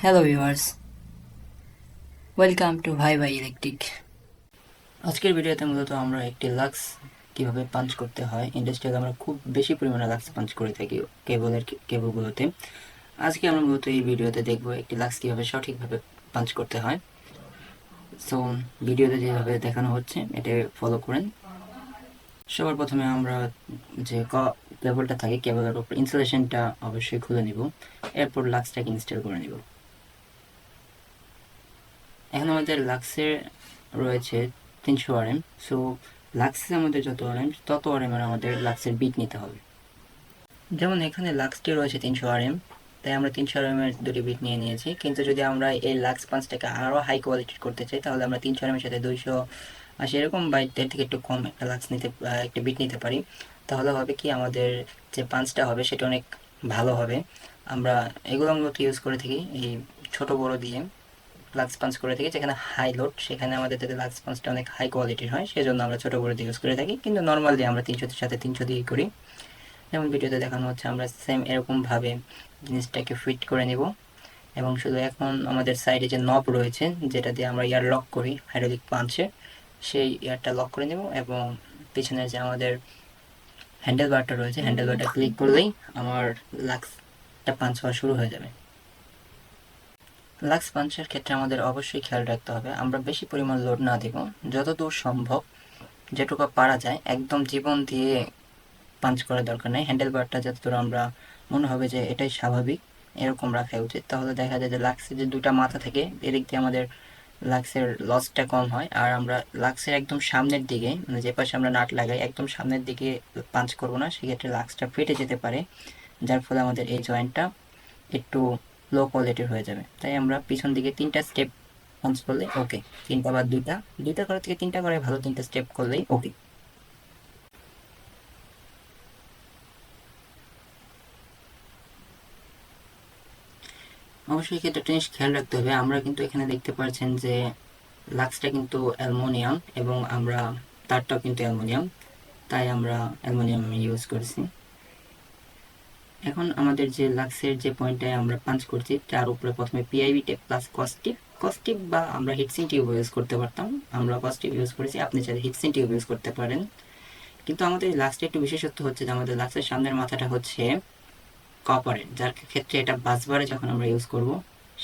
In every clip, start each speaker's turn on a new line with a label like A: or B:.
A: Hello viewers, welcome to ভাই ভাই electric. আজকের ভিডিওতে মূলত আমরা একটি লাক্স কিভাবে পাঞ্চ করতে হয়। ইন্ডাস্ট্রিয়াল আমরা খুব বেশি পরিমাণে লাক্স পাঞ্চ করে থাকি কেবলগুলোতে। আজকে আমরা মূলত এই ভিডিওতে দেখব একটি লাক্স কিভাবে সঠিকভাবে পাঞ্চ করতে হয়। সো ভিডিওতে যেভাবে দেখানো হচ্ছে এটা ফলো করেন। সবার প্রথমে আমরা যে কেবলটা থাকে কেবলের উপর ইনসুলেশনটা অবশ্যই খুলে নিব, এরপর লাক্সটাকে ইনস্টল করে নিব। এখন আমাদের লাক্সের রয়েছে 300 RM। সো লাক্সে আমাদের যত RM তত RM এর আমাদের লাক্সের বিট নিতে হবে। যেমন এখানে লাক্সটি রয়েছে 300 RM, তাই আমরা 300 RM এর দুটি বিট নিয়ে নিয়েছি। কিন্তু যদি আমরা এই লাক্স পাঞ্চটাকে আরও হাই কোয়ালিটির করতে চাই তাহলে আমরা 300 RM এর সাথে 280 এরকম বা এর থেকে একটু কম একটা একটা বিট নিতে পারি। তাহলে হবে কি, আমাদের যে পাঞ্চটা হবে সেটা অনেক ভালো হবে। আমরা এগুলো মূলত ইউজ করে থাকি এই ছোট বড় দিয়ে লাক্স পাঞ্চ করে থাকি। যেখানে হাই লোড সেখানে আমাদের যাতে লাক্স পাঞ্চটা অনেক হাই কোয়ালিটির হয় সেজন্য আমরা ছোটো বড় দিয়ে ইউজ করে থাকি, কিন্তু নর্মাল দিয়ে আমরা 300 সাথে 300 দিয়েই করি। যেমন ভিডিওতে দেখানো হচ্ছে আমরা সেম এরকমভাবে জিনিসটাকে ফিট করে নিব। এবং শুধু এখন আমাদের সাইডে যে নব রয়েছে যেটা দিয়ে আমরা ইয়ার লক করি হাইড্রোলিক পাঞ্চে, সেই ইয়ারটা লক করে নেব এবং পিছনের যে আমাদের হ্যান্ডেল বারটা রয়েছে হ্যান্ডেল বারটা ক্লিক করলেই আমার লাক্সটা পাঞ্চ হওয়া শুরু হয়ে যাবে। লাক্স পাঞ্চের ক্ষেত্রে আমাদের অবশ্যই খেয়াল রাখতে হবে আমরা বেশি পরিমাণ লোড না দেব, যতদূর সম্ভব যেটুকু পারা যায় একদম জীবন দিয়ে পাঞ্চ করার দরকার নেই। হ্যান্ডেল বারটা যতদূর আমরা মনে হবে যে এটাই স্বাভাবিক এরকম রাখা উচিত, তাহলে দেখা যায় যে লাক্সের যে দুটা মাথা থাকে এদিক দিয়ে আমাদের লাক্সের লসটা কম হয়। আর আমরা লাক্সের একদম সামনের দিকে, মানে যে পাশে আমরা নাট লাগাই একদম সামনের দিকে পাঞ্চ করব না, সেক্ষেত্রে লাক্সটা ফেটে যেতে পারে, যার ফলে আমাদের এই জয়েন্টটা একটু লো কোয়ালিটির হয়ে যাবে। তাই আমরা পিছন দিকে 3টা স্টেপ পাঞ্চ করলে ওকে, 3টা বা 2টা, 2টা করার থেকে 3টা করে ভালো, 3টা স্টেপ করলেই ওকে। অবশ্যই ক্ষেত্রে জিনিস খেয়াল রাখতে হবে, আমরা কিন্তু এখানে দেখতে পাচ্ছেন যে লাক্সটা কিন্তু অ্যালুমিনিয়াম এবং আমরা তারটাও কিন্তু অ্যালুমিনিয়াম, তাই আমরা অ্যালুমিনিয়াম ইউজ করছি। এখন আমাদের যে লাক্সের যে পয়েন্টটায় আমরা পাঞ্চ করছি তার উপরে প্রথমে পিআইবি টেপ প্লাস কস্টিপ বা আমরা হিটসিন টিউব ইউজ করতে পারতাম, আমরা কস্টিপ ইউজ করেছি, আপনি চাইলে হিটসিন টিউব ইউজ করতে পারেন। কিন্তু আমাদের লাক্সটা একটু বিশেষত্ব হচ্ছে যে আমাদের লাক্সের সামনের মাথাটা হচ্ছে কপারের, যার ক্ষেত্রে এটা বাসবারে যখন আমরা ইউজ করব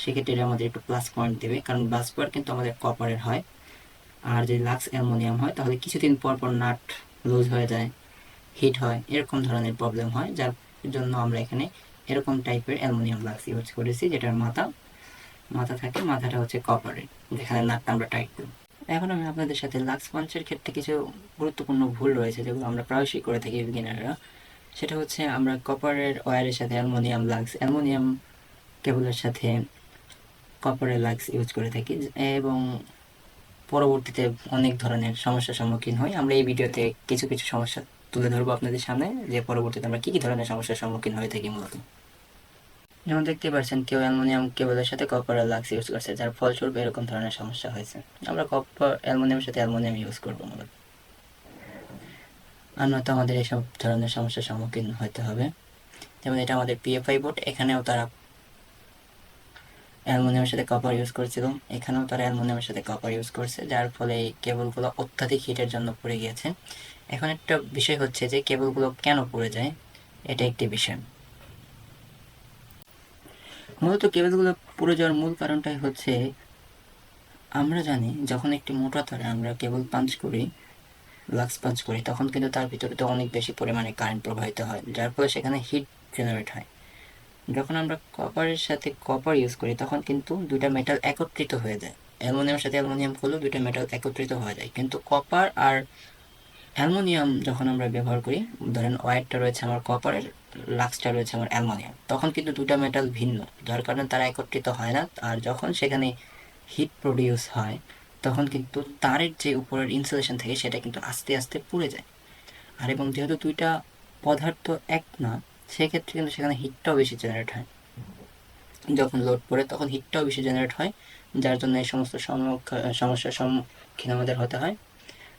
A: সেক্ষেত্রে এটা আমাদের একটু প্লাস পয়েন্ট দেবে, কারণ বাসবার কিন্তু আমাদের কপারের হয়। আর যদি লাক্স অ্যালুমিনিয়াম হয় তাহলে কিছুদিন পর পর নাট লুজ হয়ে যায়, হিট হয়, এরকম ধরনের প্রবলেম হয়, যার জন্য আমরা এখানে এরকম টাইপের অ্যালুমিনিয়াম লাক্স ইউজ করেছি, যেটার মাথা থাকে, মাথাটা হচ্ছে কপারের, যেখানে নাটটা আমরা টাইট করি। এখন আমি আপনাদের সাথে লাক্স পাঞ্চের ক্ষেত্রে কিছু গুরুত্বপূর্ণ ভুল রয়েছে যেগুলো আমরা প্রায়শই করে থাকি বিগিনাররা। সেটা হচ্ছে আমরা কপারের ওয়্যারের সাথে অ্যালুমিনিয়াম কেবলের সাথে কপারের লাক্স ইউজ করে থাকি এবং পরবর্তীতে অনেক ধরনের সমস্যার সম্মুখীন হই। আমরা এই ভিডিওতে কিছু কিছু সমস্যা তুলে ধরবো আপনাদের সামনে, যে পরবর্তীতে আমরা কী কী ধরনের সমস্যার সম্মুখীন হয়ে থাকি মূলত। যেমন দেখতে পাচ্ছেন কেউ অ্যালুমিনিয়াম কেবলের সাথে কপার লাক্স ইউজ করছে, যার ফলস্বরূপ এরকম ধরনের সমস্যা হয়েছে। আমরা অ্যালুমিনিয়ামের সাথে অ্যালুমিনিয়াম ইউজ করবো মূলত, আর নয়তো আমাদের এইসব ধরনের সমস্যার সম্মুখীন হতে হবে। যেমন এটা আমাদের পিএফআই বোর্ড, এখানেও তারা অ্যালুমিনিয়ামের সাথে কপার ইউজ করেছিল, এখানেও তারা অ্যালুমিনিয়ামের সাথে কপার ইউজ করছে, যার ফলে এই কেবলগুলো অত্যাধিক হিটের জন্য পড়ে গিয়েছে। এখন একটা বিষয় হচ্ছে যে কেবলগুলো কেন পড়ে যায়, এটা একটি বিষয়। মূলত কেবলগুলো পুড়ে যাওয়ার মূল কারণটাই হচ্ছে, আমরা জানি যখন একটি মোটা তারে আমরা কেবল পাঞ্চ করি, লাক্স পাঞ্চ করি, তখন কিন্তু তার ভিতরে তো অনেক বেশি পরিমাণে কারেন্ট প্রবাহিত হয়, যার ফলে সেখানে হিট জেনারেট হয়। যখন আমরা কপারের সাথে কপার ইউজ করি তখন কিন্তু দুইটা মেটাল একত্রিত হয়ে যায়, অ্যালুমিনিয়ামের সাথে অ্যালুমিনিয়াম করলেও দুইটা মেটাল একত্রিত হয়ে যায়। কিন্তু কপার আর অ্যালুমিনিয়াম যখন আমরা ব্যবহার করি, ধরেন ওয়্যারটা রয়েছে আমার কপারের, লাক্সটা রয়েছে আমার অ্যালুমিনিয়াম, তখন কিন্তু দুটা মেটাল ভিন্ন, যার কারণে তারা একত্রিত হয় না। আর যখন সেখানে হিট প্রডিউস হয় তখন কিন্তু তারের যে উপরের ইনসুলেশন থাকে সেটা কিন্তু আস্তে আস্তে পুড়ে যায়। আর এবং যেহেতু দুইটা পদার্থ এক না, সেক্ষেত্রে কিন্তু সেখানে হিটটাও বেশি জেনারেট হয়, যখন লোড পড়ে তখন হিটটাও বেশি জেনারেট হয়, যার জন্য এই সমস্ত সমস্যার সম্মুখীন আমাদের হতে হয়।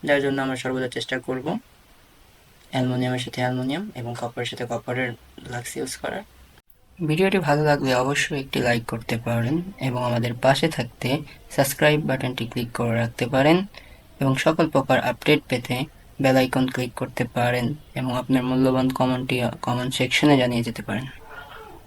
A: যার জন্য আমরা সর্বদা চেষ্টা করব অ্যালুমিনিয়ামের সাথে অ্যালুমিনিয়াম এবং কপারের সাথে কপারের লাক্স ইউজ করার। ভিডিওটি ভালো লাগলে অবশ্যই একটি লাইক করতে পারেন এবং আমাদের পাশে থাকতে সাবস্ক্রাইব বাটনটি ক্লিক করে রাখতে পারেন এবং সকল প্রকার আপডেট পেতে বেল আইকন ক্লিক করতে পারেন এবং আপনার মূল্যবান কমেন্ট সেকশনে জানিয়ে যেতে পারেন।